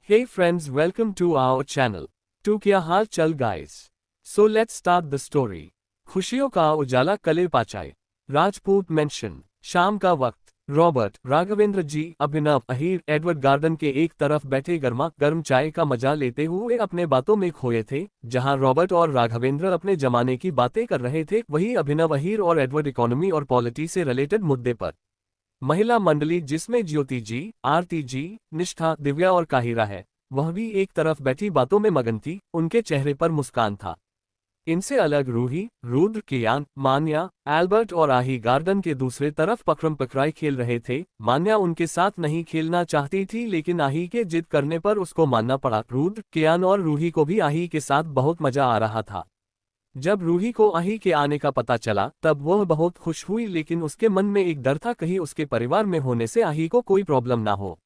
Hey friends, welcome to our channel. तो क्या हाल चल guys? So let's start the story. खुशियों का उजाला कले पाचाए। राजपूत मेंशन। शाम का वक्त। रॉबर्ट, राघवेंद्र जी, अभिनव, अहीर, एडवर्ड गार्डन के एक तरफ बैठे गर्मा गर्म चाय का मजा लेते हुए अपने बातों में खोए थे। जहां रॉबर्ट और राघवेंद्र अपने जमाने की बातें कर रहे थे, वहीं अभिनव, अहीर और एडवर्ड इकोनॉमी और पॉलिटी से रिलेटेड मुद्दे पर। महिला मंडली, जिसमें ज्योति जी, आरती जी, निष्ठा, दिव्या और काहिरा है, वह भी एक तरफ बैठी बातों में मगन थी। उनके चेहरे पर मुस्कान था। इनसे अलग रूही, रुद्र, कियान, मान्या, एल्बर्ट और आही गार्डन के दूसरे तरफ पकड़म पकड़ाई खेल रहे थे। मान्या उनके साथ नहीं खेलना चाहती थी, लेकिन आही के जिद करने पर उसको मानना पड़ा। रुद्र, कियान और रूही को भी आही के साथ बहुत मजा आ रहा था। जब रूही को आही के आने का पता चला, तब वह बहुत खुश हुई, लेकिन उसके मन में एक डर था, कहीं उसके परिवार में होने से आही को कोई प्रॉब्लम ना हो।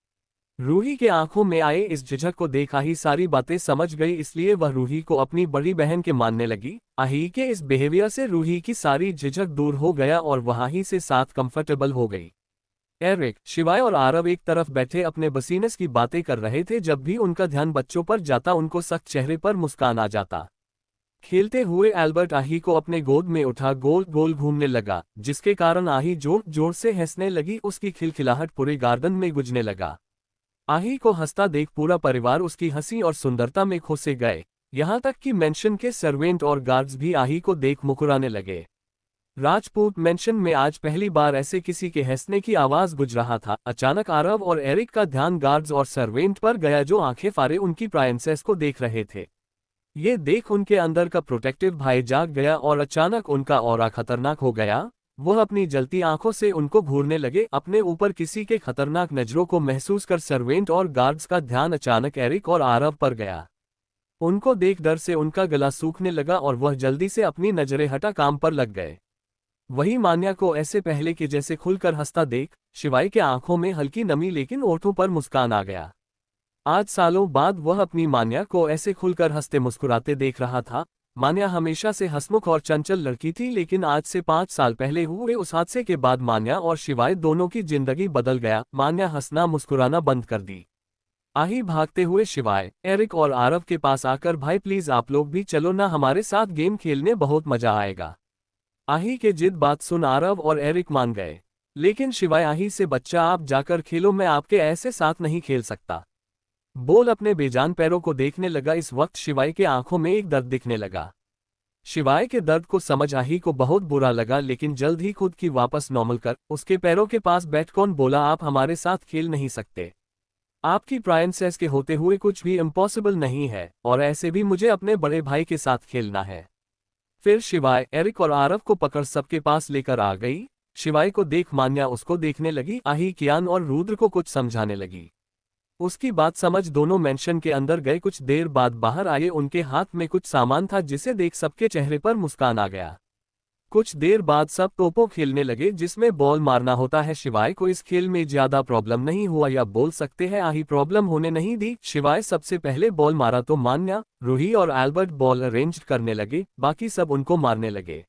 रूही के आंखों में आए इस झिझक को देख आही सारी बातें समझ गई, इसलिए वह रूही को अपनी बड़ी बहन के मानने लगी। आही के इस बिहेवियर से रूही की सारी झिझक दूर हो गया और वह आही से साथ कंफर्टेबल हो गई। एरिक, शिवाय और आरव एक तरफ बैठे अपने बसीनेस की बातें कर रहे थे। जब भी उनका ध्यान बच्चों पर जाता, उनको सख्त चेहरे पर मुस्कान आ जाता। खेलते हुए एल्बर्ट आही को अपने गोद में उठा गोल गोल घूमने लगा, जिसके कारण आही जोर जोर से हंसने लगी। उसकी खिलखिलाहट पूरे गार्डन में गूंजने लगा। आही को हंसता देख पूरा परिवार उसकी हंसी और सुंदरता में खो से गए। यहाँ तक कि मेंशन के सर्वेंट और गार्ड्स भी आही को देख मुस्कुराने लगे। राजपूत मेंशन में आज पहली बार ऐसे किसी के हंसने की आवाज गूंज रहा था। अचानक आरव और एरिक का ध्यान गार्ड्स और सर्वेंट पर गया, जो आंखें फाड़े उनकी प्राइंसेस को देख रहे थे। ये देख उनके अंदर का प्रोटेक्टिव भाई जाग गया और अचानक उनका ऑरा खतरनाक हो गया। वह अपनी जलती आंखों से उनको घूरने लगे। अपने ऊपर किसी के खतरनाक नजरों को महसूस कर सर्वेंट और गार्ड्स का ध्यान अचानक एरिक और आरव पर गया। उनको देख डर से उनका गला सूखने लगा और वह जल्दी से अपनी नजरें हटा काम पर लग गए। वही मान्या को ऐसे पहले के जैसे खुलकर हंसता देख शिवाय के आंखों में हल्की नमी, लेकिन ओठों पर मुस्कान आ गया। आज सालों बाद वह अपनी मान्या को ऐसे खुलकर हंसते मुस्कुराते देख रहा था। मान्या हमेशा से हंसमुख और चंचल लड़की थी, लेकिन आज से 5 साल पहले हुए उस हादसे के बाद मान्या और शिवाय दोनों की जिंदगी बदल गया। मान्या हंसना मुस्कुराना बंद कर दी। आही भागते हुए शिवाय, एरिक और आरव के पास आकर, भाई प्लीज आप लोग भी चलो ना, हमारे साथ गेम खेलने बहुत मजा आएगा। आही के जिद बात सुन आरव और एरिक मान गए, लेकिन शिवाय आही से, बच्चा आप जाकर खेलो, मैं आपके ऐसे साथ नहीं खेल सकता। बोल अपने बेजान पैरों को देखने लगा। इस वक्त शिवाय के आंखों में एक दर्द दिखने लगा। शिवाय के दर्द को समझ आही को बहुत बुरा लगा, लेकिन जल्द ही खुद की वापस नॉर्मल कर उसके पैरों के पास बैठ कौन बोला, आप हमारे साथ खेल नहीं सकते। आपकी प्राइंसेस के होते हुए कुछ भी इम्पॉसिबल नहीं है, और ऐसे भी मुझे अपने बड़े भाई के साथ खेलना है। फिर शिवाय, एरिक और आरव को पकड़ सबके पास लेकर आ गई। शिवाय को देख मान्या उसको देखने लगी। आही, कियान और रुद्र को कुछ समझाने लगी। उसकी बात समझ दोनों मेंशन के अंदर गए। कुछ देर बाद बाहर आए। उनके हाथ में कुछ सामान था, जिसे देख सबके चेहरे पर मुस्कान आ गया। कुछ देर बाद सब टोपो खेलने लगे, जिसमें बॉल मारना होता है। शिवाय को इस खेल में ज्यादा प्रॉब्लम नहीं हुआ, या बोल सकते हैं आही प्रॉब्लम होने नहीं दी। शिवाय सबसे पहले बॉल मारा तो मान्या, रूही और एल्बर्ट बॉल अरेंज करने लगे, बाकी सब उनको मारने लगे।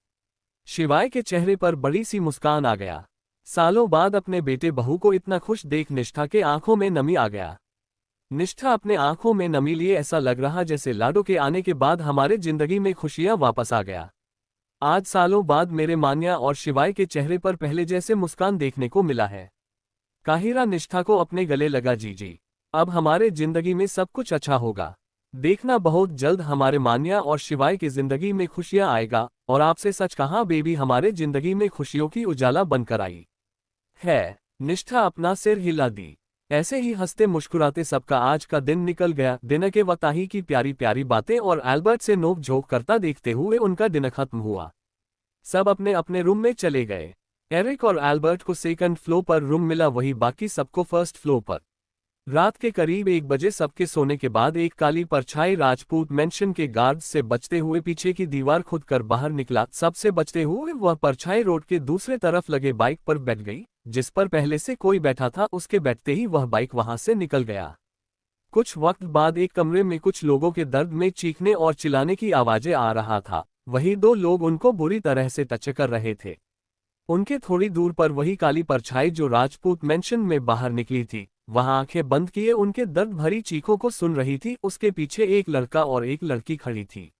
शिवाय के चेहरे पर बड़ी सी मुस्कान आ गया। सालों बाद अपने बेटे बहू को इतना खुश देख निष्ठा के आंखों में नमी आ गया। निष्ठा अपने आंखों में नमी लिए ऐसा लग रहा जैसे लाडो के आने के बाद हमारे जिंदगी में खुशियां वापस आ गया। आज सालों बाद मेरे मान्या और शिवाय के चेहरे पर पहले जैसे मुस्कान देखने को मिला है। काहिरा निष्ठा को अपने गले लगा, जी अब हमारे जिंदगी में सब कुछ अच्छा होगा। देखना बहुत जल्द हमारे मान्या और शिवाय की जिंदगी में खुशियां आएगा। और आपसे सच कहा बेबी, हमारे जिंदगी में खुशियों की उजाला बनकर आई है। निष्ठा अपना सिर हिला दी। ऐसे ही हंसते मुस्कुराते सबका आज का दिन निकल गया। दिन के वक्त आही की प्यारी प्यारी बातें और एल्बर्ट से नोक झोंक करता देखते हुए उनका दिन खत्म हुआ। सब अपने अपने रूम में चले गए। एरिक और एल्बर्ट को सेकंड फ्लोर पर रूम मिला, वही बाकी सबको फर्स्ट फ्लोर पर। रात के करीब 1 बजे सबके सोने के बाद एक काली परछाई राजपूत मेंशन के गार्ड्स से बचते हुए पीछे की दीवार खुद कर बाहर निकला। सबसे बचते हुए वह परछाई रोड के दूसरे तरफ लगे बाइक पर बैठ गई, जिस पर पहले से कोई बैठा था। उसके बैठते ही वह बाइक वहां से निकल गया। कुछ वक्त बाद एक कमरे में कुछ लोगों के दर्द में चीखने और चिल्लाने की आवाजें आ रहा था। वही 2 लोग उनको बुरी तरह से टच कर रहे थे। उनके थोड़ी दूर पर वही काली परछाई जो राजपूत मेंशन में बाहर निकली थी। वहां आंखें बंद किए उनके दर्द भरी चीखों को सुन रही थी। उसके पीछे एक लड़का और एक लड़की खड़ी थी।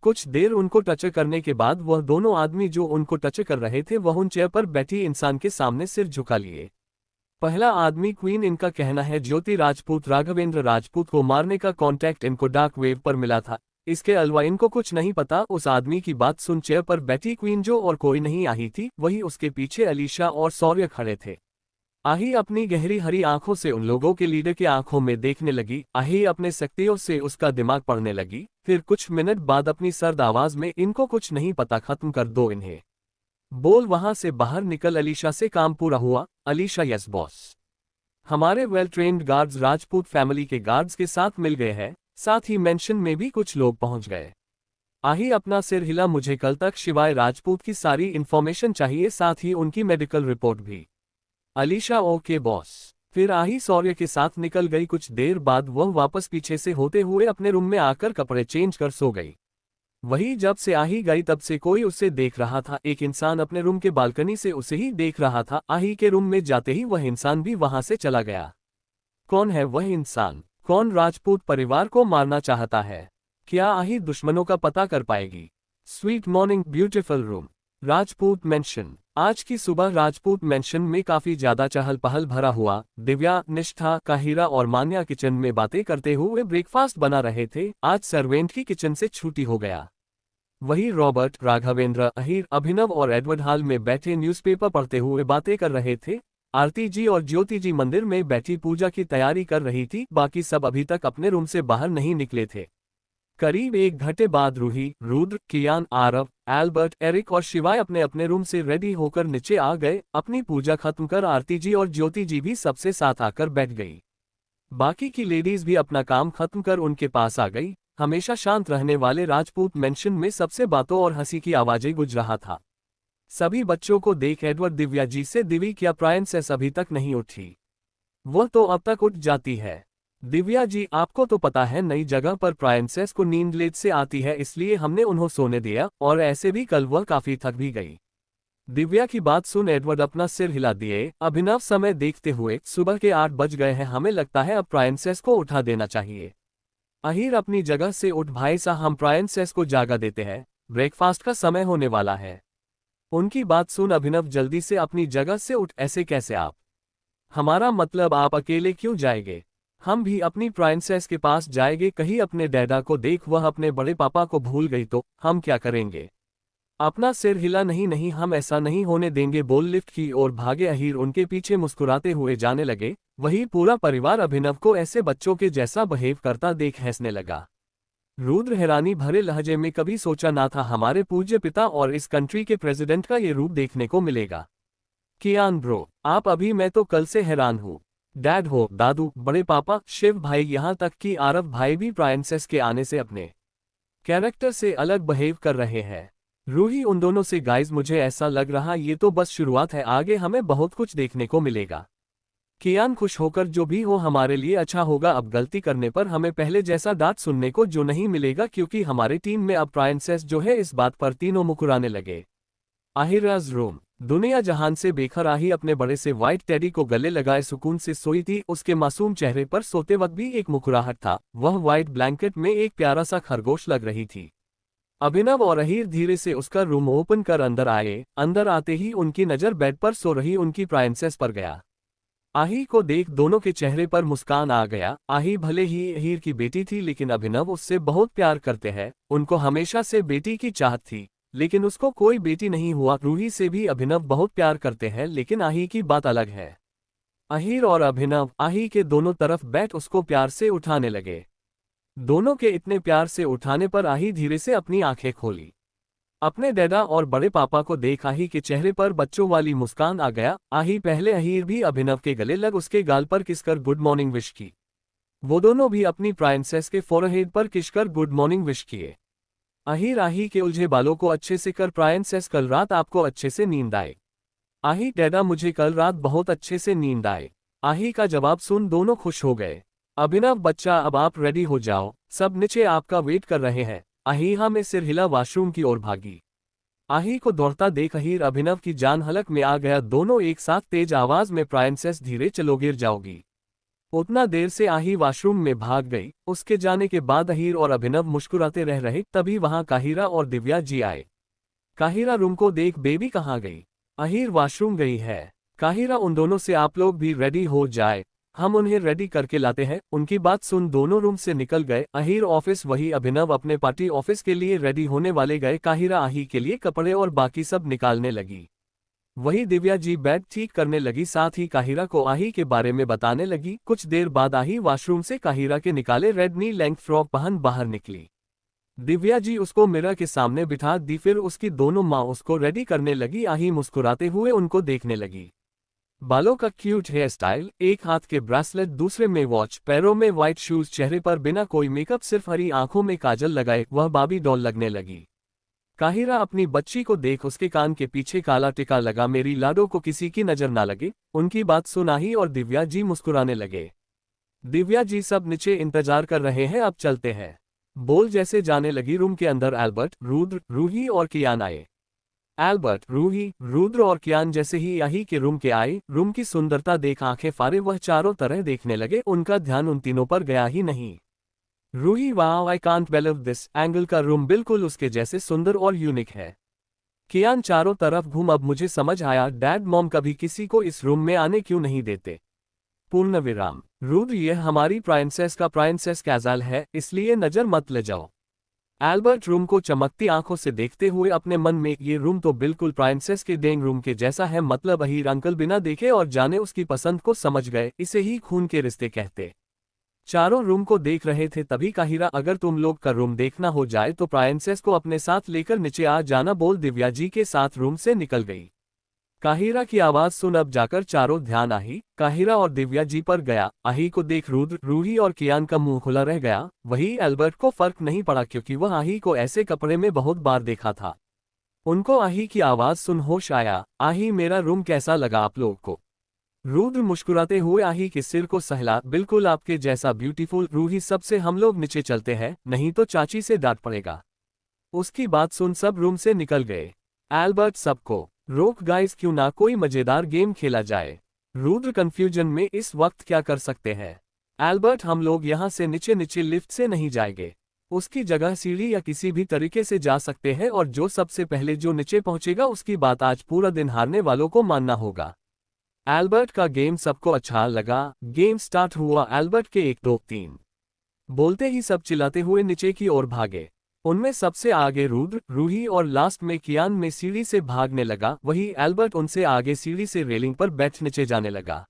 कुछ देर उनको टच करने के बाद वह दोनों आदमी जो उनको टच कर रहे थे वह उन चेयर पर बैठी इंसान के सामने सिर झुका लिए। पहला आदमी क्वीन, इनका कहना है ज्योति राजपूत राघवेंद्र राजपूत को मारने का कॉन्टैक्ट इनको डार्क वेब पर मिला था। इसके अलावा इनको कुछ नहीं पता। उस आदमी की बात सुन चेयर पर बैठी क्वीन जो और कोई नहीं आई थी, वही उसके पीछे अलीशा और शौर्य खड़े थे। आही अपनी गहरी हरी आंखों से उन लोगों के लीडर की आंखों में देखने लगी। आही अपने शक्तियों से उसका दिमाग पढ़ने लगी। फिर कुछ मिनट बाद अपनी सर्द आवाज में, इनको कुछ नहीं पता, खत्म कर दो इन्हें। बोल वहां से बाहर निकल। अलीशा से काम पूरा हुआ। Alisha, yes boss. हमारे well trained guards Rajput family के गार्ड्स के साथ मिल गए हैं, साथ ही मेंशन में भी कुछ लोग पहुंच गए। आही अपना सिर हिला। मुझे कल तक शिवाय राजपूत की सारी इंफॉर्मेशन चाहिए, साथ ही उनकी मेडिकल रिपोर्ट भी। Alisha, okay boss. फिर आही शौर्य के साथ निकल गई। कुछ देर बाद वह वापस पीछे से होते हुए अपने रूम में आकर कपड़े चेंज कर सो गई। वही जब से आही गई तब से कोई उसे देख रहा था। एक इंसान अपने रूम के बालकनी से उसे ही देख रहा था। आही के रूम में जाते ही वह इंसान भी वहां से चला गया। कौन है वह इंसान? कौन राजपूत परिवार को मारना चाहता है? क्या आही दुश्मनों का पता कर पाएगी? Sweet morning beautiful room, Rajput mention. आज की सुबह राजपूत मेंशन में काफी ज्यादा चहल पहल भरा हुआ। दिव्या, निष्ठा, काहिरा और मान्या किचन में बातें करते हुए ब्रेकफास्ट बना रहे थे। आज सर्वेंट की किचन से छुट्टी हो गया। वही रॉबर्ट, राघवेंद्र, अहीर, अभिनव और एडवर्ड हाल में बैठे न्यूज़पेपर पढ़ते हुए बातें कर रहे थे। आरती जी और ज्योति जी मंदिर में बैठी पूजा की तैयारी कर रही थी। बाकी सब अभी तक अपने रूम से बाहर नहीं निकले थे। करीब 1 घंटे बाद रूही, रुद्र, कियान, आरव, एल्बर्ट, एरिक और शिवाय अपने अपने रूम से रेडी होकर नीचे आ गए। अपनी पूजा खत्म कर आरती जी और ज्योति जी भी सबसे साथ आकर बैठ गई। बाकी की लेडीज भी अपना काम खत्म कर उनके पास आ गई। हमेशा शांत रहने वाले राजपूत मेंशन में सबसे बातों और हंसी की आवाजें गूंज रहा था। सभी बच्चों को देख एडवर्ड दिव्या जी से, दिवी क्या प्रायंसेस अभी तक नहीं उठी? वह तो अब तक उठ जाती है। दिव्या जी, आपको तो पता है नई जगह पर प्रायंसेस को नींद लेट से आती है, इसलिए हमने उन्हें सोने दिया, और ऐसे भी कल वह काफी थक भी गई। दिव्या की बात सुन एडवर्ड अपना सिर हिला दिए। अभिनव समय देखते हुए, सुबह के 8 बज गए हैं, हमें लगता है अब प्रायंसेस को उठा देना चाहिए। अहीर अपनी जगह से उठ। भाई साहब, हम प्रायंसेस को जागा देते हैं, ब्रेकफास्ट का समय होने वाला है। उनकी बात सुन अभिनव जल्दी से अपनी जगह से उठ। ऐसे कैसे आप? हमारा मतलब आप अकेले क्यों जाएंगे? हम भी अपनी प्रायंसेस के पास जाएंगे। कहीं अपने डैडा को देख वह अपने बड़े पापा को भूल गई तो हम क्या करेंगे? अपना सिर हिला। नहीं नहीं, हम ऐसा नहीं होने देंगे। बोल लिफ्ट की ओर भागे। अहीर उनके पीछे मुस्कुराते हुए जाने लगे। वही पूरा परिवार अभिनव को ऐसे बच्चों के जैसा बिहेव करता देख हंसने लगा। रुद्र हैरानी भरे लहजे में, कभी सोचा ना था हमारे पूज्य पिता और इस कंट्री के प्रेसिडेंट का ये रूप देखने को मिलेगा। कियान ब्रो, आप अभी, मैं तो कल से हैरान हूँ। डैड हो, दादू, बड़े पापा, शिव भाई, यहाँ तक कि आरव भाई भी प्रायंसेस के आने से अपने कैरेक्टर से अलग बिहेव कर रहे हैं। रूही उन दोनों से, गाइज मुझे ऐसा लग रहा ये तो बस शुरुआत है, आगे हमें बहुत कुछ देखने को मिलेगा। कियान खुश होकर, जो भी हो हमारे लिए अच्छा होगा। अब गलती करने पर हमें पहले जैसा डांट सुनने को जो नहीं मिलेगा, क्योंकि हमारी टीम में अब प्रायंसेस जो है। इस बात पर तीनों मुकुराने लगे। आहिराज रूम, दुनिया जहान से बेखर आही अपने बड़े से व्हाइट टेडी को गले लगाए सुकून से सोई थी। उसके मासूम चेहरे पर सोते वक्त भी एक मुकुराहट था। वह व्हाइट ब्लैंकेट में एक प्यारा सा खरगोश लग रही थी। अभिनव और अहीर धीरे से उसका रूम ओपन कर अंदर आए। अंदर आते ही उनकी नजर बेड पर सो रही उनकी प्रायंसेस पर गया। आही को देख दोनों के चेहरे पर मुस्कान आ गया। आही भले ही अहीर की बेटी थी, लेकिन अभिनव उससे बहुत प्यार करते हैं। उनको हमेशा से बेटी की चाहत थी, लेकिन उसको कोई बेटी नहीं हुआ। रूही से भी अभिनव बहुत प्यार करते हैं, लेकिन आही की बात अलग है। अहीर और अभिनव आही के दोनों तरफ बैठ उसको प्यार से उठाने लगे। दोनों के इतने प्यार से उठाने पर आही धीरे से अपनी आंखें खोली। अपने डैडा और बड़े पापा को देख आही के चेहरे पर बच्चों वाली मुस्कान आ गया। आही पहले अहीर भी अभिनव के गले लग उसके गाल पर किसकर गुड मॉर्निंग विश की। वो दोनों भी अपनी प्रायंसेस के फोरहेड पर किसकर गुड मॉर्निंग विश किए। अहीर आही के उलझे बालों को अच्छे से कर, प्रायंसेस कल रात आपको अच्छे से नींद आए। आही, डैडा मुझे कल रात बहुत अच्छे से नींद आए। आही का जवाब सुन दोनों खुश हो गए। अभिनव, बच्चा अब आप रेडी हो जाओ, सब नीचे आपका वेट कर रहे हैं। अहीहा में सिर हिला वॉशरूम की ओर भागी। आही को दौड़ता देख अहीर अभिनव की जान हलक में आ गया। दोनों एक साथ तेज आवाज में, प्रायंसेस धीरे चलो गिर जाओगी। उतना देर से आही वॉशरूम में भाग गई। उसके जाने के बाद अहीर और अभिनव मुस्कुराते रह रहे, तभी वहां काहिरा और दिव्या जी आए। काहिरा रूम को देख, बेबी कहाँ गई? अहीर वॉशरूम गई है। काहिरा उन दोनों से, आप लोग भी रेडी हो जाए, हम उन्हें रेडी करके लाते हैं। उनकी बात सुन दोनों रूम से निकल गए। अहीर ऑफिस, वही अभिनव अपने पार्टी ऑफिस के लिए रेडी होने वाले गए। काहिरा आही के लिए कपड़े और बाकी सब निकालने लगी। वही दिव्या जी बेड ठीक करने लगी, साथ ही काहिरा को आही के बारे में बताने लगी। कुछ देर बाद आही वॉशरूम से काहिरा के निकाले रेड नी लेंथ फ्रॉक पहन बाहर निकली। दिव्या जी उसको मिरर के सामने बिठा दी, फिर उसकी दोनों माँ उसको रेडी करने लगी। आही मुस्कुराते हुए उनको देखने लगी। बालों का क्यूट हेयर स्टाइल, एक हाथ के ब्रेसलेट, दूसरे में वॉच, पैरों में व्हाइट शूज, चेहरे पर बिना कोई मेकअप, सिर्फ हरी आंखों में काजल लगाए वह बाबी डॉल लगने लगी। काहिरा अपनी बच्ची को देख उसके कान के पीछे काला टिका लगा, मेरी लाडो को किसी की नजर ना लगे। उनकी बात सुन आही और दिव्या जी मुस्कुराने लगे। दिव्या जी, सब नीचे इंतजार कर रहे हैं, अब चलते हैं, बोल जैसे जाने लगी। रूम के अंदर एल्बर्ट, रुद्र, रूही और कियान आए। एल्बर्ट, रूही, रुद्र और कियान जैसे ही आही के रूम के आए, रूम की सुंदरता देख आंखें फाड़े वह चारों तरह देखने लगे। उनका ध्यान उन तीनों पर गया ही नहीं। रूही, वाह, I can't believe this, angle का रूम बिल्कुल उसके जैसे सुंदर और यूनिक है। कियान, चारों तरफ घूम, अब मुझे समझ आया, डैड मॉम कभी किसी को इस रूम में आने क्यों नहीं देते। पूर्ण विराम। रुद्र, यह हमारी प्राइंसेस का प्राइंसेस कैज़ल है, इसलिए नजर मत ले जाओ। एल्बर्ट रूम को चमकती आंखों से देखते हुए अपने मन में, ये रूम तो बिल्कुल प्राइंसेस के ड्राइंग रूम के जैसा है, मतलब अहीर अंकल बिना देखे और जाने उसकी पसंद को समझ गए, इसे ही खून के रिश्ते कहते। चारों रूम को देख रहे थे, तभी काहिरा, अगर तुम लोग का रूम देखना हो जाए तो प्राइंसेस को अपने साथ लेकर नीचे आ जाना, बोल दिव्या जी के साथ रूम से निकल गई। काहिरा की आवाज सुन अब जाकर चारों ध्यान आही, काहिरा और दिव्या जी पर गया। आही को देख रुद्र, रूही और कियान का मुंह खुला रह गया। वही एल्बर्ट को फर्क नहीं पड़ा, क्योंकि वह आही को ऐसे कपड़े में बहुत बार देखा था। उनको आही की आवाज सुन होश आया। आही, मेरा रूम कैसा लगा आप लोग को? रुद्र मुस्कुराते हुए आही के सिर को सहला, बिल्कुल आपके जैसा ब्यूटीफुल। रूही, सबसे हम लोग नीचे चलते हैं, नहीं तो चाची से डांट पड़ेगा। उसकी बात सुन सब रूम से निकल गए। एल्बर्ट सबको रोक, गाइस क्यों ना कोई मजेदार गेम खेला जाए। रुद्र कंफ्यूजन में, इस वक्त क्या कर सकते हैं? एल्बर्ट, हम लोग यहाँ से नीचे नीचे लिफ्ट से नहीं जाएंगे, उसकी जगह सीढ़ी या किसी भी तरीके से जा सकते हैं, और जो सबसे पहले जो नीचे पहुंचेगा उसकी बात आज पूरा दिन हारने वालों को मानना होगा। एल्बर्ट का गेम सबको अच्छा लगा। गेम स्टार्ट हुआ। एल्बर्ट के 1 2 3 बोलते ही सब चिल्लाते हुए नीचे की ओर भागे। उनमें सबसे आगे रुद्र, रूही और लास्ट में कियान में सीढ़ी से भागने लगा। वही एल्बर्ट उनसे आगे सीढ़ी से रेलिंग पर बैठ नीचे जाने लगा।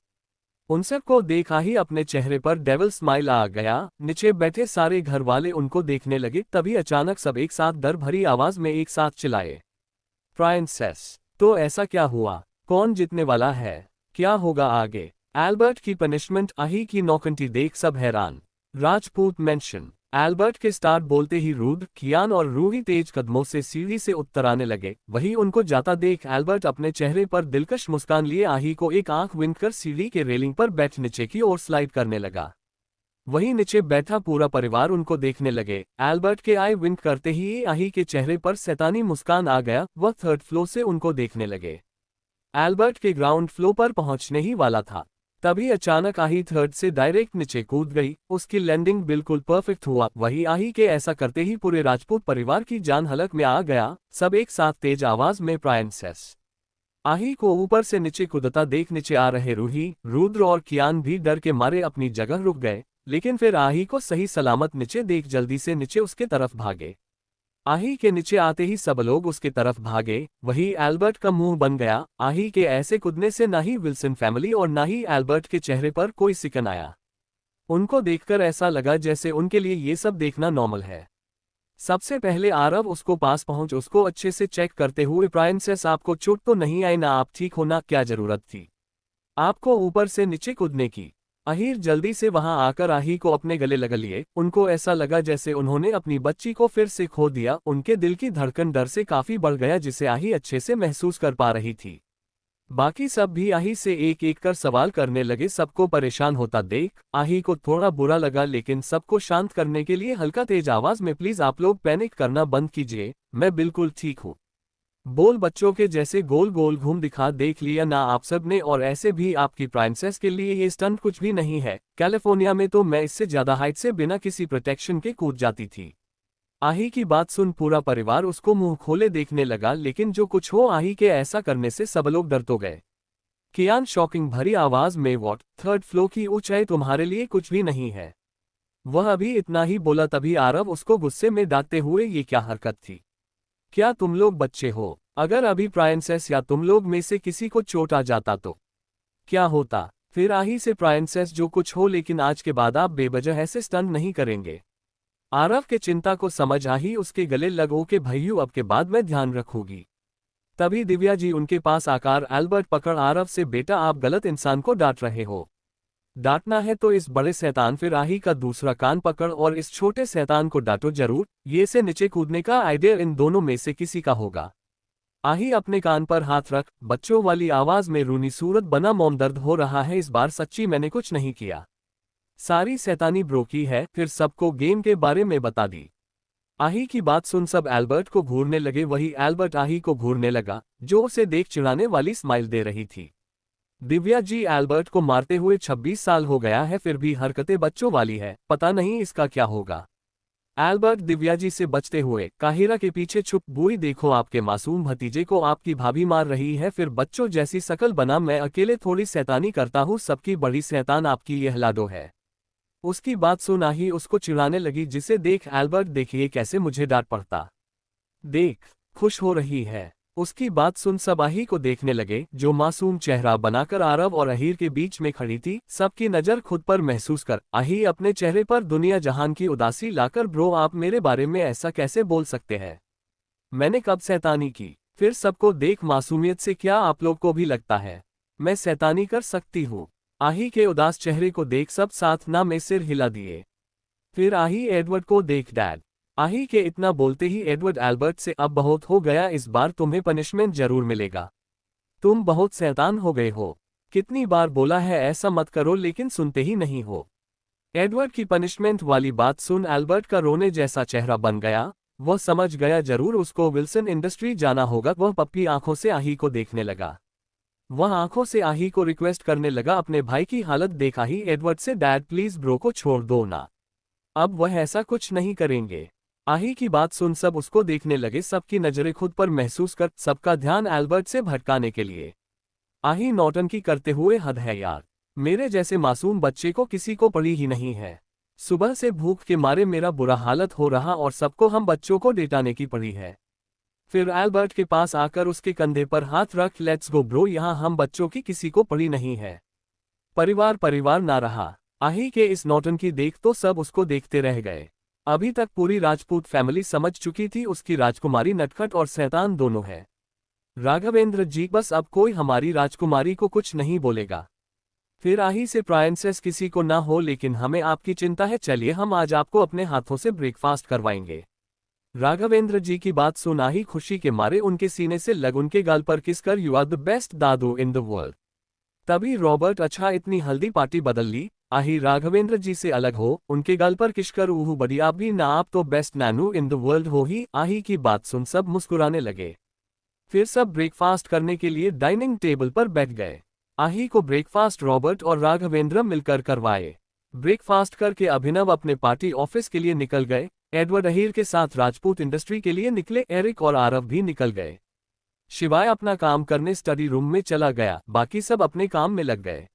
उन सबको देखा ही अपने चेहरे पर डेविल स्माइल आ गया। नीचे बैठे सारे घर वाले उनको देखने लगे, तभी अचानक सब एक साथ डर भरी आवाज में एक साथ चिल्लाए, प्राइंसेस, तो ऐसा क्या हुआ? कौन जीतने वाला है? क्या होगा आगे? एल्बर्ट की पनिशमेंट, आही की नौकंटी देख सब हैरान। राजपूत मेंशन। एल्बर्ट के स्टार्ट बोलते ही रुद्र, कियान और रूही तेज कदमों से सीढ़ी से उतर आने लगे। वही उनको जाता देख एल्बर्ट अपने चेहरे पर दिलकश मुस्कान लिए आही को एक आंख विंक कर सीढ़ी के रेलिंग पर बैठ नीचे की ओर स्लाइड करने लगा। वही नीचे बैठा पूरा परिवार उनको देखने लगे। एल्बर्ट के आई विंक करते ही आही के चेहरे पर शैतानी मुस्कान आ गया। वह 3rd फ्लोर से उनको देखने लगे। एल्बर्ट के ग्राउंड फ्लोर पर पहुंचने ही वाला था, तभी अचानक आही 3rd से डायरेक्ट नीचे कूद गई। उसकी लैंडिंग बिल्कुल परफेक्ट हुआ। वही आही के ऐसा करते ही पूरे राजपूत परिवार की जान हलक में आ गया। सब एक साथ तेज आवाज में, प्राइंसेस। आही को ऊपर से नीचे कूदता देख नीचे आ रहे रूही, रुद्र और कियान भी डर के मारे अपनी जगह रुक गए, लेकिन फिर आही को सही सलामत नीचे देख जल्दी से नीचे उसके तरफ भागे। आही के नीचे आते ही सब लोग उसके तरफ भागे। वही एल्बर्ट का मुंह बन गया। आही के ऐसे कूदने से ना ही विल्सन फैमिली और ना ही एल्बर्ट के चेहरे पर कोई सिकन आया। उनको देखकर ऐसा लगा जैसे उनके लिए ये सब देखना नॉर्मल है। सबसे पहले आरव उसको पास पहुंच उसको अच्छे से चेक करते हुए, प्राइंसेस, आपको चोट तो नहीं आई ना? आप ठीक हो ना? क्या जरूरत थी आपको ऊपर से नीचे कूदने की? अहीर जल्दी से वहां आकर आही को अपने गले लगा लिए। उनको ऐसा लगा जैसे उन्होंने अपनी बच्ची को फिर से खो दिया। उनके दिल की धड़कन डर से काफी बढ़ गया, जिसे आही अच्छे से महसूस कर पा रही थी। बाकी सब भी आही से एक एक कर सवाल करने लगे। सबको परेशान होता देख आही को थोड़ा बुरा लगा, लेकिन सबको शांत करने के लिए हल्का तेज आवाज में, प्लीज आप लोग पैनिक करना बंद कीजिए, मैं बिल्कुल ठीक हूँ। बोल बच्चों के जैसे गोल गोल घूम दिखा देख लिया ना आप सब ने, और ऐसे भी आपकी प्राइंसेस के लिए ये स्टंट कुछ भी नहीं है। कैलिफोर्निया में तो मैं इससे ज्यादा हाइट से बिना किसी प्रोटेक्शन के कूद जाती थी। आही की बात सुन पूरा परिवार उसको मुंह खोले देखने लगा, लेकिन जो कुछ हो आही के ऐसा करने से सब लोग डर तो गए। कियान शॉकिंग भरी आवाज में, वॉट, थर्ड फ्लोर की ऊंचाई तुम्हारे लिए कुछ भी नहीं है। वह अभी इतना ही बोला तभी आरव उसको गुस्से में डांटते हुए, ये क्या हरकत थी? क्या तुम लोग बच्चे हो? अगर अभी प्राइंसेस या तुम लोग में से किसी को चोट आ जाता तो क्या होता? फिर आही से प्राइंसेस जो कुछ हो, लेकिन आज के बाद आप बेवजह ऐसे स्टंट नहीं करेंगे। आरव के चिंता को समझ आही उसके गले लगो के, भैयू अब के बाद मैं ध्यान रखूंगी। तभी दिव्या जी उनके पास आकर एल्बर्ट पकड़ आरव से, बेटा आप गलत इंसान को डांट रहे हो। डांटना है तो इस बड़े शैतान फिर आही का दूसरा कान पकड़ और इस छोटे शैतान को डांटो जरूर। ये से नीचे कूदने का आइडिया इन दोनों में से किसी का होगा। आही अपने कान पर हाथ रख बच्चों वाली आवाज में रूनी सूरत बना, मॉम दर्द हो रहा है, इस बार सच्ची मैंने कुछ नहीं किया। सारी शैतानी ब्रो की है। फिर सबको गेम के बारे में बता दी। आही की बात सुन सब एल्बर्ट को घूरने लगे, वही एल्बर्ट आही को घूरने लगा जो उसे देख चिढ़ाने वाली स्माइल दे रही थी। दिव्या जी एल्बर्ट को मारते हुए 26 साल हो गया है, फिर भी हरकतें बच्चों वाली है, पता नहीं इसका क्या होगा। एल्बर्ट दिव्या जी से बचते हुए काहिरा के पीछे छुप, बुई देखो आपके मासूम भतीजे को आपकी भाभी मार रही है, फिर बच्चों जैसी शकल बना, मैं अकेले थोड़ी शैतानी करता हूँ, सबकी बड़ी शैतान आपकी यह लाडो है। उसकी बात सुन आही उसको चिढ़ाने लगी, जिसे देख एल्बर्ट, देखिए कैसे मुझे डांट पड़ता, देख खुश हो रही है। उसकी बात सुन सब आही को देखने लगे, जो मासूम चेहरा बनाकर आरव और अहीर के बीच में खड़ी थी। सबकी नजर खुद पर महसूस कर आही अपने चेहरे पर दुनिया जहान की उदासी लाकर, ब्रो आप मेरे बारे में ऐसा कैसे बोल सकते हैं? मैंने कब शैतानी की? फिर सबको देख मासूमियत से क्या आप लोग को भी लगता है मैं शैतानी कर सकती हूँ? आही के उदास चेहरे को देख सब साथ ना में सिर हिला दिए। फिर आही एडवर्ड को देख, डैड। आही के इतना बोलते ही एडवर्ड एल्बर्ट से, अब बहुत हो गया, इस बार तुम्हें पनिशमेंट जरूर मिलेगा। तुम बहुत शैतान हो गए हो। कितनी बार बोला है ऐसा मत करो, लेकिन सुनते ही नहीं हो। एडवर्ड की पनिशमेंट वाली बात सुन एल्बर्ट का रोने जैसा चेहरा बन गया। वह समझ गया जरूर उसको विल्सन इंडस्ट्री जाना होगा। वह पप्पी आंखों से आही को देखने लगा। वह आंखों से आही को रिक्वेस्ट करने लगा, अपने भाई की हालत देखा ही एडवर्ड से, डैड प्लीज ब्रो को छोड़ दो ना, अब वह ऐसा कुछ नहीं करेंगे। आही की बात सुन सब उसको देखने लगे, सबकी नजरें खुद पर महसूस कर सबका ध्यान एल्बर्ट से भटकाने के लिए। आही नौटंकी करते हुए, हद है यार, मेरे जैसे मासूम बच्चे को किसी को पड़ी ही नहीं है। सुबह से भूख के मारे मेरा बुरा हालत हो रहा और सबको हम बच्चों को डेटाने की पड़ी है। फिर एल्बर्ट के पास आकर उसके कंधे पर हाथ रख, लेट्स गो ब्रो, यहाँ हम बच्चों की किसी को पड़ी नहीं है। परिवार परिवार ना रहा। आही के इस नौटंकी देख तो सब उसको देखते रह गए। अभी तक पूरी राजपूत फैमिली समझ चुकी थी उसकी राजकुमारी नटखट और शैतान दोनों है। राघवेंद्र जी, बस अब कोई हमारी राजकुमारी को कुछ नहीं बोलेगा। फिर आही से, प्राइंसेस किसी को ना हो, लेकिन हमें आपकी चिंता है, चलिए हम आज आपको अपने हाथों से ब्रेकफास्ट करवाएंगे। राघवेंद्र जी की बात सुन आही खुशी के मारे उनके सीने से लग उनके गाल पर किसकर, यू आर द बेस्ट दादू इन द वर्ल्ड। तभी रॉबर्ट, अच्छा इतनी हल्दी पार्टी बदल ली, आही राघवेंद्र जी से अलग हो उनके गाल पर किशकर, ऊहू बड़ी आप भी ना, आप तो best Nainu in the world हो ही। आही की बात सुन सब मुस्कुराने लगे। फिर सब ब्रेकफास्ट करने के लिए डाइनिंग टेबल पर बैठ गए। आही को ब्रेकफास्ट रॉबर्ट और राघवेंद्र मिलकर करवाए। ब्रेकफास्ट करके अभिनव अपने पार्टी ऑफिस के लिए निकल गए। एडवर्ड अहीर के साथ राजपूत इंडस्ट्री के लिए निकले। एरिक और आरव भी निकल गए। शिवाय अपना काम करने स्टडी रूम में चला गया। बाकी सब अपने काम में लग गए।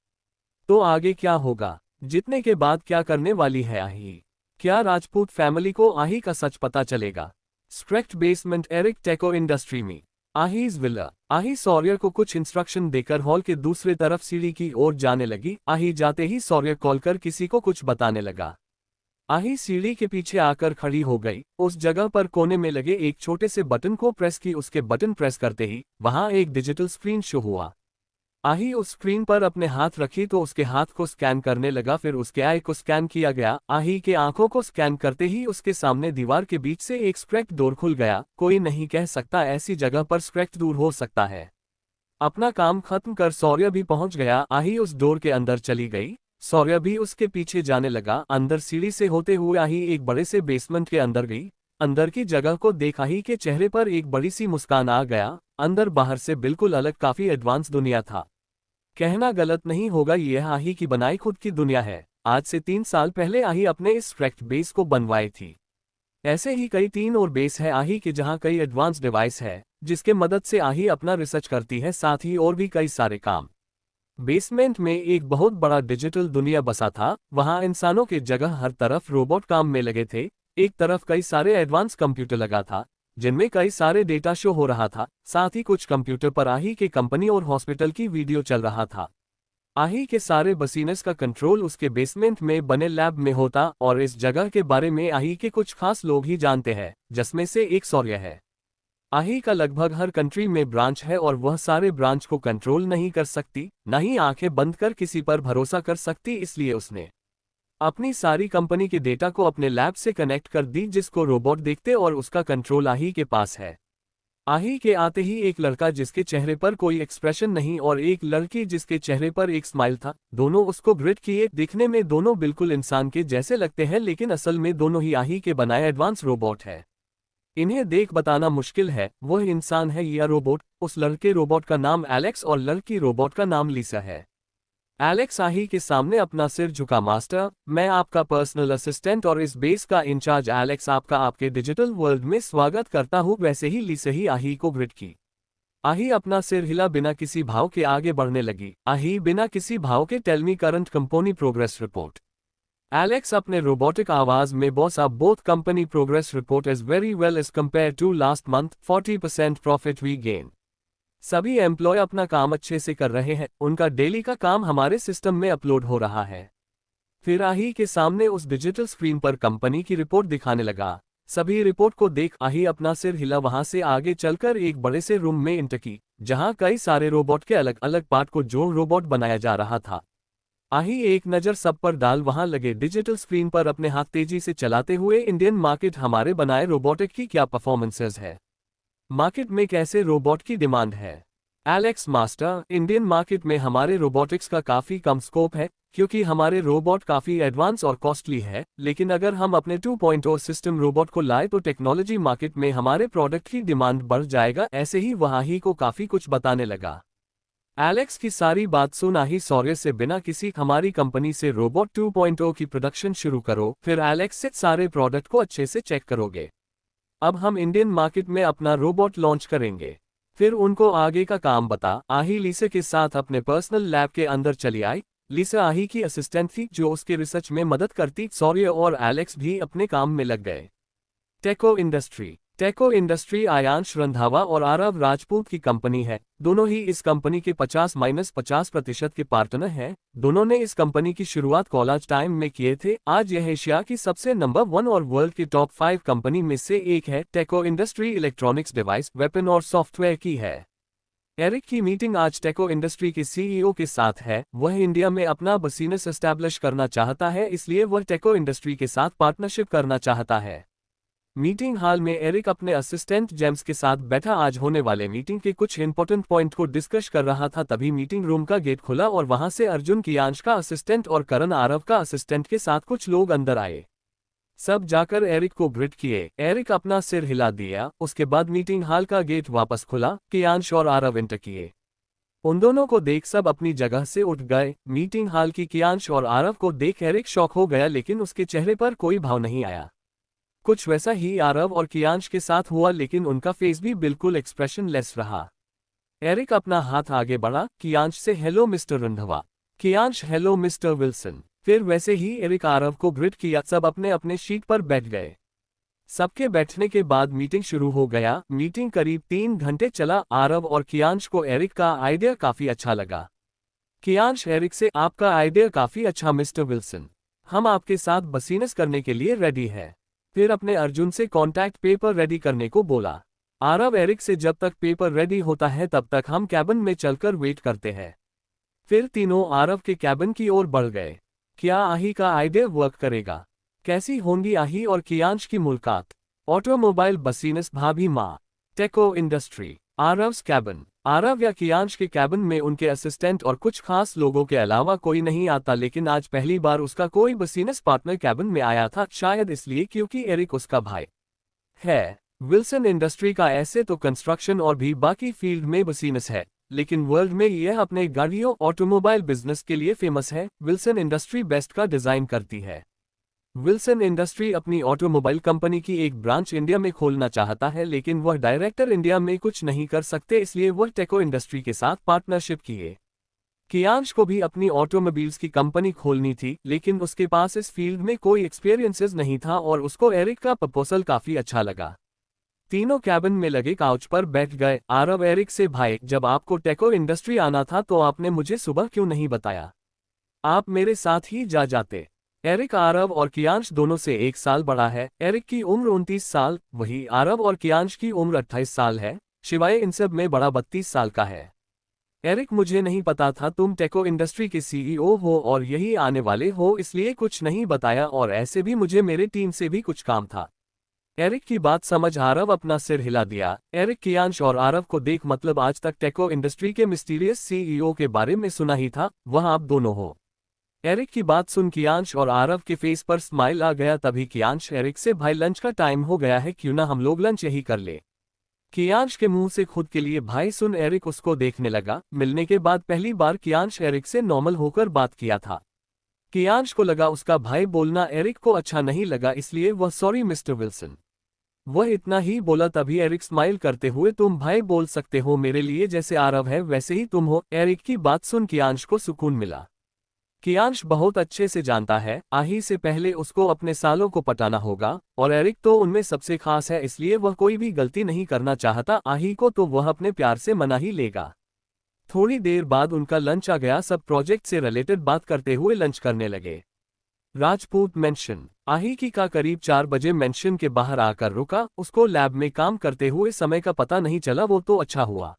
तो आगे क्या होगा? जीतने के बाद क्या करने वाली है आही? क्या राजपूत फैमिली को आही का सच पता चलेगा? स्ट्रेक्ट बेसमेंट एरिक टेको इंडस्ट्री में आहीज विला। आही सौर्य को कुछ इंस्ट्रक्शन देकर हॉल के दूसरे तरफ सीढ़ी की ओर जाने लगी। आही जाते ही सौर्य कॉल कर किसी को कुछ बताने लगा। आही सीढ़ी के पीछे आकर खड़ी हो गई। उस जगह पर कोने में लगे एक छोटे से बटन को प्रेस की। उसके बटन प्रेस करते ही वहां एक डिजिटल स्क्रीन शो हुआ। आही उस स्क्रीन पर अपने हाथ रखी तो उसके हाथ को स्कैन करने लगा। फिर उसके आई को स्कैन किया गया। आही के आंखों को स्कैन करते ही उसके सामने दीवार के बीच से एक स्क्रैक्ट डोर खुल गया। कोई नहीं कह सकता ऐसी जगह पर स्क्रैक्ट दूर हो सकता है। अपना काम खत्म कर सौर्य भी पहुंच गया। आही उस डोर के अंदर चली गई। सौर्य भी उसके पीछे जाने लगा। अंदर सीढ़ी से होते हुए आही एक बड़े से बेसमेंट के अंदर गई। अंदर की जगह को देख आही के चेहरे पर एक बड़ी सी मुस्कान आ गया। अंदर बाहर से बिल्कुल अलग, काफी एडवांस दुनिया था। कहना गलत नहीं होगा, यह आही की बनाई खुद की दुनिया है। आज से 3 साल पहले आही अपने इस ट्रैक्ट बेस को बनवाई थी। ऐसे ही कई 3 और बेस है आही के, जहां कई एडवांस डिवाइस है जिसके मदद से आही अपना रिसर्च करती है, साथ ही और भी कई सारे काम। बेसमेंट में एक बहुत बड़ा डिजिटल दुनिया बसा था। वहां इंसानों की जगह हर तरफ रोबोट काम में लगे थे। एक तरफ कई सारे एडवांस कंप्यूटर लगा था जिनमें कई सारे डेटा शो हो रहा था। साथ ही कुछ कंप्यूटर पर आही के कंपनी और हॉस्पिटल की वीडियो चल रहा था। आही के सारे बसीनेस का कंट्रोल उसके बेसमेंट में बने लैब में होता और इस जगह के बारे में आही के कुछ खास लोग ही जानते हैं, जिसमें से एक सौर्य है। आही का लगभग हर कंट्री में ब्रांच है और वह सारे ब्रांच को कंट्रोल नहीं कर सकती, न ही आंखें बंद कर किसी पर भरोसा कर सकती, इसलिए उसने अपनी सारी कंपनी के डेटा को अपने लैब से कनेक्ट कर दी, जिसको रोबोट देखते और उसका कंट्रोल आही के पास है। आही के आते ही एक लड़का जिसके चेहरे पर कोई एक्सप्रेशन नहीं और एक लड़की जिसके चेहरे पर एक स्माइल था, दोनों उसको ग्रिड किए। दिखने में दोनों बिल्कुल इंसान के जैसे लगते हैं, लेकिन असल में दोनों ही आही के बनाए एडवांस रोबोट है। इन्हें देख बताना मुश्किल है वह इंसान है या रोबोट। उस लड़के रोबोट का नाम एलेक्स और लड़की रोबोट का नाम लीसा है। एलेक्स आही के सामने अपना सिर झुका, मास्टर मैं आपका पर्सनल असिस्टेंट और इस बेस का इंचार्ज एलेक्स आपका आपके डिजिटल वर्ल्ड में स्वागत करता हूँ। वैसे ही लीसा ही आही को ग्रिड की। आही अपना सिर हिला बिना किसी भाव के आगे बढ़ने लगी। आही बिना किसी भाव के tell me current company progress report. Alex अपने रोबोटिक आवाज में बॉस अब both company progress report is very well as compare to last month 40% profit we gain. सभी एम्प्लॉय अपना काम अच्छे से कर रहे हैं, उनका डेली का काम हमारे सिस्टम में अपलोड हो रहा है। फिर आही के सामने उस डिजिटल स्क्रीन पर कंपनी की रिपोर्ट दिखाने लगा। सभी रिपोर्ट को देख आही अपना सिर हिला। वहां से आगे चलकर एक बड़े से रूम में एंटर की, जहां कई सारे रोबोट के अलग अलग पार्ट को जोड़ रोबोट बनाया जा रहा था। आही एक नज़र सब पर डाल वहां लगे डिजिटल स्क्रीन पर अपने हाथ तेजी से चलाते हुए। इंडियन मार्केट हमारे बनाए रोबोटिक की क्या परफॉर्मेंसेज है, मार्केट में कैसे रोबोट की डिमांड है। एलेक्स मास्टर, इंडियन मार्केट में हमारे रोबोटिक्स का काफ़ी कम स्कोप है क्योंकि हमारे रोबोट काफ़ी एडवांस और कॉस्टली है, लेकिन अगर हम अपने 2.0 सिस्टम रोबोट को लाए तो टेक्नोलॉजी मार्केट में हमारे प्रोडक्ट की डिमांड बढ़ जाएगा। ऐसे ही वह आही को काफ़ी कुछ बताने लगा। एलेक्स की सारी बात सुन आही सौर्य से बिना किसी हमारी कंपनी से रोबोट 2.0 की प्रोडक्शन शुरू करो, फिर एलेक्स से सारे प्रोडक्ट को अच्छे से चेक करोगे। अब हम इंडियन मार्केट में अपना रोबोट लॉन्च करेंगे, फिर उनको आगे का काम बता। आही लीसा के साथ अपने पर्सनल लैब के अंदर चली आई। लीसा आही की असिस्टेंट थी जो उसके रिसर्च में मदद करती। सौर्य और एलेक्स भी अपने काम में लग गए। टेको इंडस्ट्री आयांश रंधावा और आरव राजपूत की कंपनी है। दोनों ही इस कंपनी के 50-50% के पार्टनर हैं। दोनों ने इस कंपनी की शुरुआत कॉलेज टाइम में किए थे। आज यह एशिया की सबसे नंबर 1 और वर्ल्ड की टॉप 5 कंपनी में से एक है। टेको इंडस्ट्री इलेक्ट्रॉनिक्स, डिवाइस, वेपन और सॉफ्टवेयर की है। एरिक की मीटिंग आज टेको इंडस्ट्री के सीईओ के साथ है। वह इंडिया में अपना बिजनेस एस्टैब्लिश करना चाहता है, इसलिए वह टेको इंडस्ट्री के साथ पार्टनरशिप करना चाहता है। मीटिंग हॉल में एरिक अपने असिस्टेंट जेम्स के साथ बैठा आज होने वाले मीटिंग के कुछ इंपॉर्टेंट पॉइंट को डिस्कस कर रहा था। तभी मीटिंग रूम का गेट खुला और वहां से अर्जुन कियांश का असिस्टेंट और करण आरव का असिस्टेंट के साथ कुछ लोग अंदर आए। सब जाकर एरिक को ग्रिड किए। एरिक अपना सिर हिला दिया। उसके बाद मीटिंग हॉल का गेट वापस खुला। कियांश और आरव एंटर किए। उन दोनों को देख सब अपनी जगह से उठ गए। मीटिंग हॉल की कियांश और आरव को देख एरिक शॉक हो गया, लेकिन उसके चेहरे पर कोई भाव नहीं आया। कुछ वैसा ही आरव और कियांश के साथ हुआ, लेकिन उनका फेस भी बिल्कुल एक्सप्रेशन लेस रहा। एरिक अपना हाथ आगे बढ़ा। कियांश से hello mister Randhawa, Kiyansh hello mister Wilson. फिर वैसे ही एरिक आरव को ग्रिड किया। सब अपने अपने शीट पर बैठ गए। सबके बैठने के बाद मीटिंग शुरू हो गया। मीटिंग करीब 3 घंटे चला। आरव और कियांश को एरिक का आइडिया काफी अच्छा लगा। कियांश एरिक से, आपका आइडिया काफी अच्छा मिस्टर विल्सन, हम आपके साथ बिजनेस करने के लिए रेडी है। फिर अपने अर्जुन से कॉन्टैक्ट पेपर रेडी करने को बोला। आरव एरिक से, जब तक पेपर रेडी होता है तब तक हम कैबिन में चलकर वेट करते हैं। फिर तीनों आरव के कैबिन की ओर बढ़ गए। क्या आही का आइडिया वर्क करेगा? कैसी होंगी आही और कियांश की मुलाकात? ऑटोमोबाइल बिजनेस, भाभी माँ, टेको इंडस्ट्री, आरव्स कैबिन। आरव या कियांश के कैबिन में उनके असिस्टेंट और कुछ खास लोगों के अलावा कोई नहीं आता, लेकिन आज पहली बार उसका कोई बिजनेस पार्टनर कैबिन में आया था। शायद इसलिए क्योंकि एरिक उसका भाई है। विल्सन इंडस्ट्री का ऐसे तो कंस्ट्रक्शन और भी बाकी फील्ड में बिजनेस है, लेकिन वर्ल्ड में यह अपने गाड़ियों ऑटोमोबाइल बिजनेस के लिए फेमस है। विल्सन इंडस्ट्री बेस्ट का डिजाइन करती है। विल्सन इंडस्ट्री अपनी ऑटोमोबाइल कंपनी की एक ब्रांच इंडिया में खोलना चाहता है, लेकिन वह डायरेक्टर इंडिया में कुछ नहीं कर सकते, इसलिए वह टेको इंडस्ट्री के साथ पार्टनरशिप किए। कियांश को भी अपनी ऑटोमोबाइल्स की कंपनी खोलनी थी, लेकिन उसके पास इस फील्ड में कोई एक्सपीरियंसेस नहीं था और उसको एरिक का प्रपोजल काफी अच्छा लगा। तीनों कैबिन में लगे काउच पर बैठ गए। आरव एरिक से, भाई जब आपको टेको इंडस्ट्री आना था तो आपने मुझे सुबह क्यों नहीं बताया? आप मेरे साथ ही जा जाते। एरिक आरव और कियांश दोनों से 1 साल बड़ा है। एरिक की उम्र 29 साल, वही आरव और कियांश की उम्र 28 साल है। शिवाय इन सब में बड़ा 32 साल का है। एरिक, मुझे नहीं पता था तुम टेको इंडस्ट्री के सीईओ हो और यही आने वाले हो, इसलिए कुछ नहीं बताया, और ऐसे भी मुझे मेरे टीम से भी कुछ काम था। एरिक की बात समझ आरव अपना सिर हिला दिया। एरिक कियांश और आरव को देख, मतलब आज तक टेको इंडस्ट्री के मिस्टीरियस सीईओ के बारे में सुना ही था, वह आप दोनों हो। एरिक की बात सुन कियांश और आरव के फेस पर स्माइल आ गया। तभी कियांश एरिक से, भाई लंच का टाइम हो गया है, क्यों ना हम लोग लंच यही कर ले। कियांश के मुंह से खुद के लिए भाई सुन एरिक उसको देखने लगा। मिलने के बाद पहली बार कियांश एरिक से नॉर्मल होकर बात किया था। कियांश को लगा उसका भाई बोलना एरिक को अच्छा नहीं लगा, इसलिए वह सॉरी मिस्टर विल्सन, वह इतना ही बोला। तभी एरिक स्माइल करते हुए, तुम भाई बोल सकते हो मेरे लिए, जैसे आरव है वैसे ही तुम हो। एरिक की बात सुन कियांश को सुकून मिला। कियांश बहुत अच्छे से जानता है आही से पहले उसको अपने सालों को पटाना होगा, और एरिक तो उनमें सबसे खास है, इसलिए वह कोई भी गलती नहीं करना चाहता आही को, तो वह अपने प्यार से मना ही लेगा। थोड़ी देर बाद उनका लंच आ गया। सब प्रोजेक्ट से रिलेटेड बात करते हुए लंच करने लगे। राजपूत मेंशन आही की का करीब 4 बजे मेंशन के बाहर आकर रुका। उसको लैब में काम करते हुए समय का पता नहीं चला, वो तो अच्छा हुआ।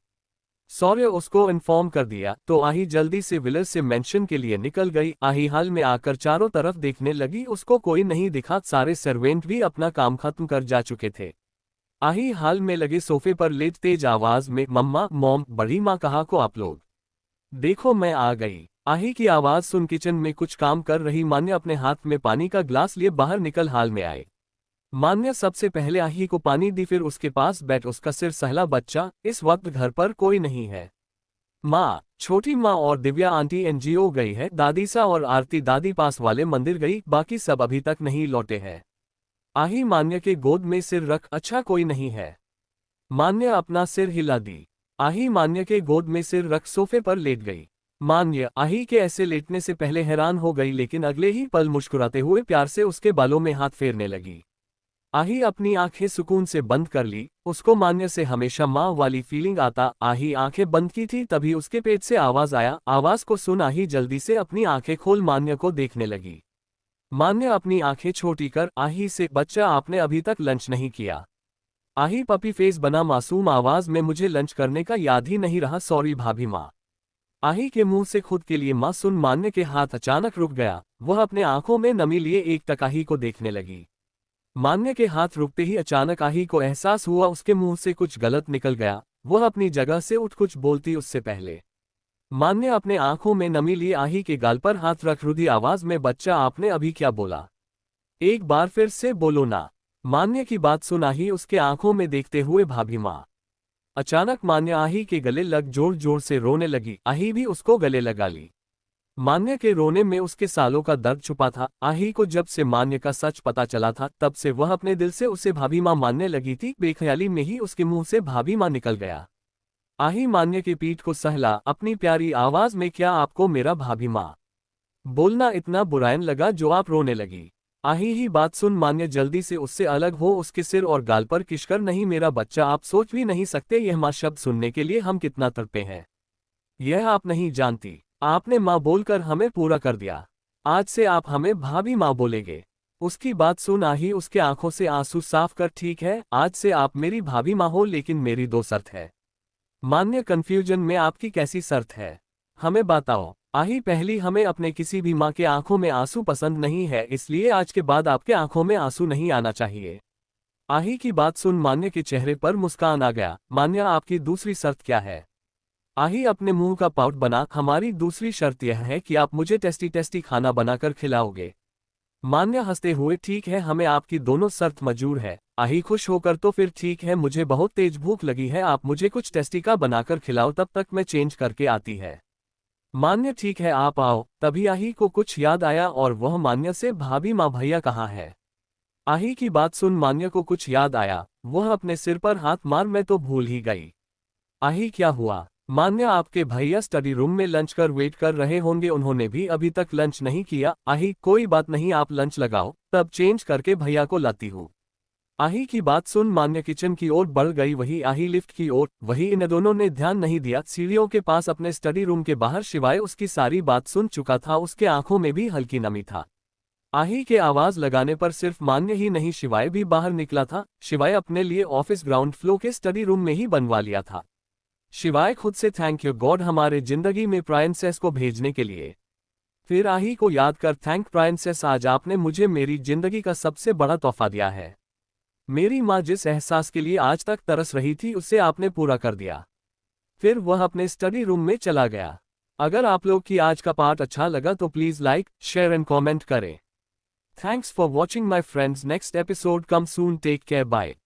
सौर्य उसको इन्फॉर्म कर दिया तो आही जल्दी से विलर से मेंशन के लिए निकल गई। आही हाल में आकर चारों तरफ देखने लगी, उसको कोई नहीं दिखा। सारे सर्वेंट भी अपना काम खत्म कर जा चुके थे। आही हाल में लगे सोफे पर लेट तेज आवाज में, मम्मा, मॉम, बड़ी माँ कहा को आप लोग, देखो मैं आ गई। आही की आवाज सुन किचन में कुछ काम कर रही मान्य अपने हाथ में पानी का ग्लास लिए बाहर निकल हाल में आए। मान्य सबसे पहले आही को पानी दी, फिर उसके पास बैठ उसका सिर सहला। बच्चा, इस वक्त घर पर कोई नहीं है। माँ, छोटी माँ और दिव्या आंटी एनजीओ गई है, दादी सा और आरती दादी पास वाले मंदिर गई, बाकी सब अभी तक नहीं लौटे हैं। आही मान्य के गोद में सिर रख, अच्छा कोई नहीं है। मान्य अपना सिर हिला दी। आही मान्य के गोद में सिर रख सोफे पर लेट गई। मान्य आही के ऐसे लेटने से पहले हैरान हो गई, लेकिन अगले ही पल मुस्कुराते हुए प्यार से उसके बालों में हाथ फेरने लगी। आही अपनी आंखें सुकून से बंद कर ली। उसको मान्य से हमेशा माँ वाली फीलिंग आता। आही आंखें बंद की थी, तभी उसके पेट से आवाज आया। आवाज को सुन आही जल्दी से अपनी आंखें खोल मान्य को देखने लगी। मान्य अपनी आंखें छोटी कर आही से, बच्चा आपने अभी तक लंच नहीं किया। आही पपी फेस बना मासूम आवाज में, मुझे लंच करने का याद ही नहीं रहा, सॉरी भाभी माँ। आही के मुंह से खुद के लिए माँ सुन मान्य के हाथ अचानक रुक गया। वह अपने आंखों में नमी लिए एक टक आही को देखने लगी। मान्य के हाथ रुकते ही अचानक आही को एहसास हुआ उसके मुंह से कुछ गलत निकल गया। वह अपनी जगह से उठ कुछ बोलती उससे पहले मान्य अपने आंखों में नमी लिए आही के गाल पर हाथ रख रुधी आवाज में, बच्चा आपने अभी क्या बोला? एक बार फिर से बोलो ना। मान्य की बात सुन आही उसके आंखों में देखते हुए, भाभी माँ। अचानक मान्य आही के गले लग जोर जोर से रोने लगी। आही भी उसको गले लगा ली। मान्य के रोने में उसके सालों का दर्द छुपा था। आही को जब से मान्य का सच पता चला था, तब से वह अपने दिल से उसे भाभी माँ मानने लगी थी। बेख्याली में ही उसके मुंह से भाभी माँ निकल गया। आही मान्य की पीठ को सहला अपनी प्यारी आवाज में, क्या आपको मेरा भाभी माँ बोलना इतना बुरायन लगा जो आप रोने लगी? आही ही बात सुन मान्य जल्दी से उससे अलग हो उसके सिर और गाल पर किशकर, नहीं मेरा बच्चा, आप सोच भी नहीं सकते यह माँ शब्द सुनने के लिए हम कितना तड़पे हैं। यह आप नहीं जानती। आपने माँ बोलकर हमें पूरा कर दिया। आज से आप हमें भाभी माँ बोलेंगे। उसकी बात सुन आही उसके आंखों से आंसू साफ कर, ठीक है आज से आप मेरी भाभी माँ हो, लेकिन मेरी 2 शर्त है। मान्य कंफ्यूजन में, आपकी कैसी शर्त है? हमें बताओ। आही पहली, हमें अपने किसी भी माँ के आंखों में आंसू पसंद नहीं है, इसलिए आज के बाद आपके आंखों में आंसू नहीं आना चाहिए। आही की बात सुन मान्य के चेहरे पर मुस्कान आ गया। मान्य आपकी दूसरी शर्त क्या है? आही अपने मुंह का पाउट बना, हमारी दूसरी शर्त यह है कि आप मुझे टेस्टी टेस्टी खाना बनाकर खिलाओगे। मान्या हंसते हुए, ठीक है, हमें आपकी दोनों शर्त मंजूर है। आही खुश होकर, तो फिर ठीक है, मुझे बहुत तेज भूख लगी है, आप मुझे कुछ टेस्टिका बनाकर खिलाओ, तब तक मैं चेंज करके आती है। मान्या, ठीक है, आप आओ। तभी आही को कुछ याद आया और वह मान्या से, भाभी माँ भैया कहाँ है? आही की बात सुन मान्या को कुछ याद आया, वह अपने सिर पर हाथ मार, मैं तो भूल ही गई। आही, क्या हुआ? मान्या, आपके भैया स्टडी रूम में लंच कर वेट कर रहे होंगे, उन्होंने भी अभी तक लंच नहीं किया। आही, कोई बात नहीं, आप लंच लगाओ, तब चेंज करके भैया को लाती हूँ। आही की बात सुन मान्या किचन की ओर बढ़ गई, वही आही लिफ्ट की ओर। वही इन दोनों ने ध्यान नहीं दिया, सीढ़ियों के पास अपने स्टडी रूम के बाहर शिवाय उसकी सारी बात सुन चुका था, उसके आंखों में भी हल्की नमी था। आही के आवाज लगाने पर सिर्फ मान्य ही नहीं, शिवाय भी बाहर निकला था। शिवाय अपने लिए ऑफिस ग्राउंड फ्लोर के स्टडी रूम में ही बनवा लिया था। शिवाय खुद से, थैंक यू गॉड, हमारे जिंदगी में प्राइंसेस को भेजने के लिए। फिर आही को याद कर, थैंक प्राइंसेस, आज आपने मुझे मेरी जिंदगी का सबसे बड़ा तोहफा दिया है। मेरी माँ जिस एहसास के लिए आज तक तरस रही थी, उसे आपने पूरा कर दिया। फिर वह अपने स्टडी रूम में चला गया। अगर आप लोग की आज का पार्ट अच्छा लगा तो please like, share and comment करें। Thanks for watching my friends. Next episode come soon. Take care. Bye.